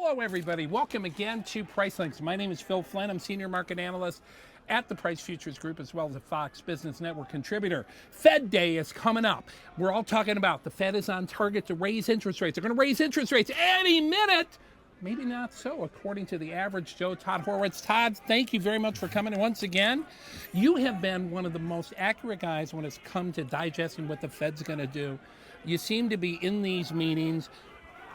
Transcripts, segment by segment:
Hello, everybody. Welcome again to Price Links. My name is Phil Flynn. I'm Senior Market Analyst at the Price Futures Group, as well as a Fox Business Network contributor. Fed Day is coming up. We're all talking about the Fed is on target to raise interest rates. They're going to raise interest rates any minute. Maybe not so, according to the average Joe, Todd Horowitz. Todd, thank you very much for coming. And once again, you have been one of the most accurate guys when it's come to digesting what the Fed's going to do. You seem to be in these meetings.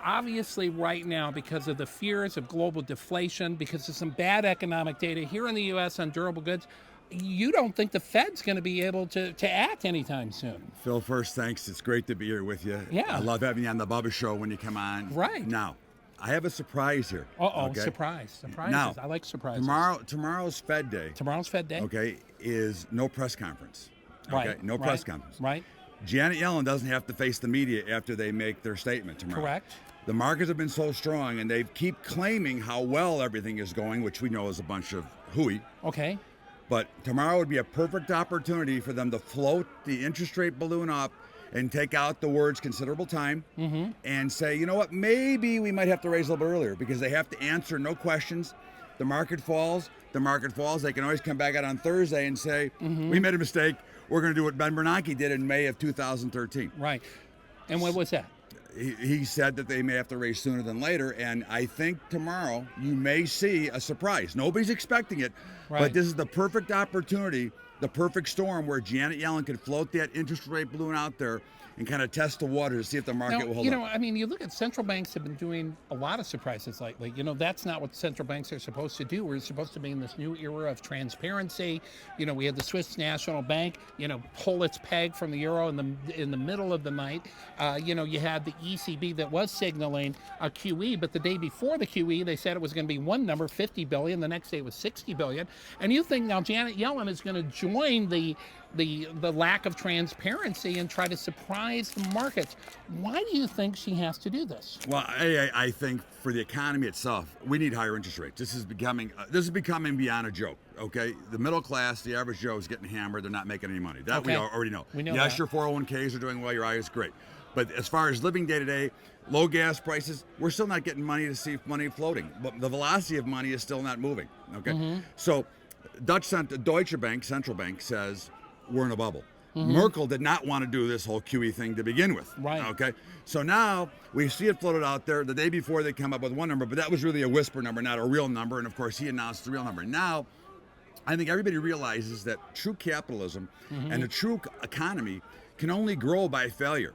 Obviously, right now, because of the fears of global deflation, because of some bad economic data here in the U.S. on durable goods, you don't think the Fed's going to be able to act anytime soon. Phil, first, thanks. It's great to be here with you. Yeah. I love having you on the Bubba Show when you come on. Right. Now, I have a surprise here. Okay? Surprise. Surprises. Now, I like surprises. Tomorrow's Fed Day. Tomorrow's Fed Day. Okay, is no press conference. Okay? Right. No press conference. Right. Janet Yellen doesn't have to face the media after they make their statement tomorrow. Correct. The markets have been so strong, and they keep claiming how well everything is going, which we know is a bunch of hooey. Okay. But tomorrow would be a perfect opportunity for them to float the interest rate balloon up and take out the words considerable time and say, you know what, maybe we might have to raise a little bit earlier, because they have to answer no questions. The market falls. They can always come back out on Thursday and say, we made a mistake. We're going to do what Ben Bernanke did in May of 2013. Right. And what was that? He said that they may have to raise sooner than later, and I think tomorrow you may see a surprise. Nobody's expecting it, but this is the perfect opportunity, the perfect storm where Janet Yellen can float that interest rate balloon out there and kind of test the water to see if the market will hold up. I mean, you look at central banks have been doing a lot of surprises lately. That's not what central banks are supposed to do. We're supposed to be in this new era of transparency. We had the Swiss National Bank, pull its peg from the euro in the middle of the night. You had the ECB that was signaling a QE, but the day before the QE, they said it was going to be one number, 50 billion. The next day it was 60 billion. And you think now Janet Yellen is going to join the lack of transparency and try to surprise the markets. Why do you think she has to do this? Well, I think for the economy itself, we need higher interest rates. This is becoming beyond a joke. Okay, the middle class, the average Joe is getting hammered. They're not making any money. That we already know. We know yes, that. your 401ks are doing well. Your IRA is great. But as far as living day to day, low gas prices, we're still not getting money to see money floating. But the velocity of money is still not moving. Okay, so Deutsche Bank, central bank, says we're in a bubble. Merkel did not want to do this whole QE thing to begin with. Right. Okay. So now we see it floated out there. The day before they come up with one number, but that was really a whisper number, not a real number. And of course, he announced the real number. Now, I think everybody realizes that true capitalism and a true economy can only grow by failure.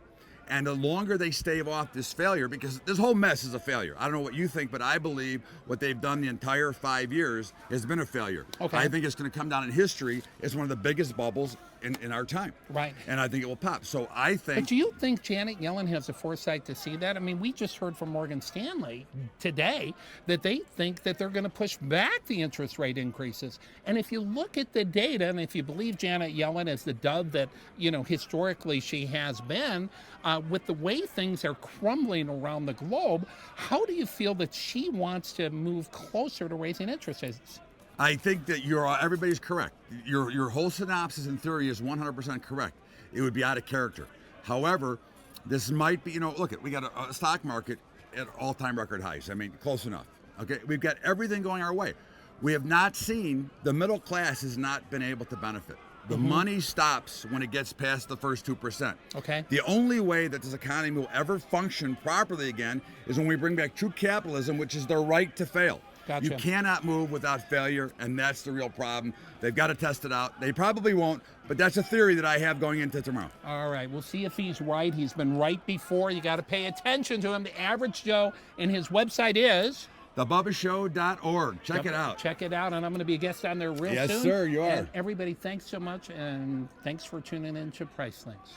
And the longer they stave off this failure, because this whole mess is a failure. I don't know what you think, but I believe what they've done the entire 5 years has been a failure. Okay. I think it's going to come down in history as one of the biggest bubbles in our time. Right. And I think it will pop. So I think... But do you think Janet Yellen has the foresight to see that? I mean, we just heard from Morgan Stanley today that they think that they're going to push back the interest rate increases. And if you look at the data, and if you believe Janet Yellen as the dove that, historically she has been, with the way things are crumbling around the globe, how do you feel that she wants to move closer to raising interest rates? I think that everybody's correct. Your whole synopsis in theory is 100% correct. It would be out of character. However, this might be, look, we got a stock market at all-time record highs. I mean, close enough. Okay, we've got everything going our way. We have not seen, the middle class has not been able to benefit. The money stops when it gets past the first 2%. Okay. The only way that this economy will ever function properly again is when we bring back true capitalism, which is the right to fail. Gotcha. You cannot move without failure, and that's the real problem. They've got to test it out. They probably won't, but that's a theory that I have going into tomorrow. All right, we'll see if he's right. He's been right before. You got to pay attention to him. The average Joe, and his website is thebubbashow.org. Check it out. Check it out, and I'm going to be a guest on there real soon. Yes, sir, you are. And everybody, thanks so much, and thanks for tuning in to Price Links.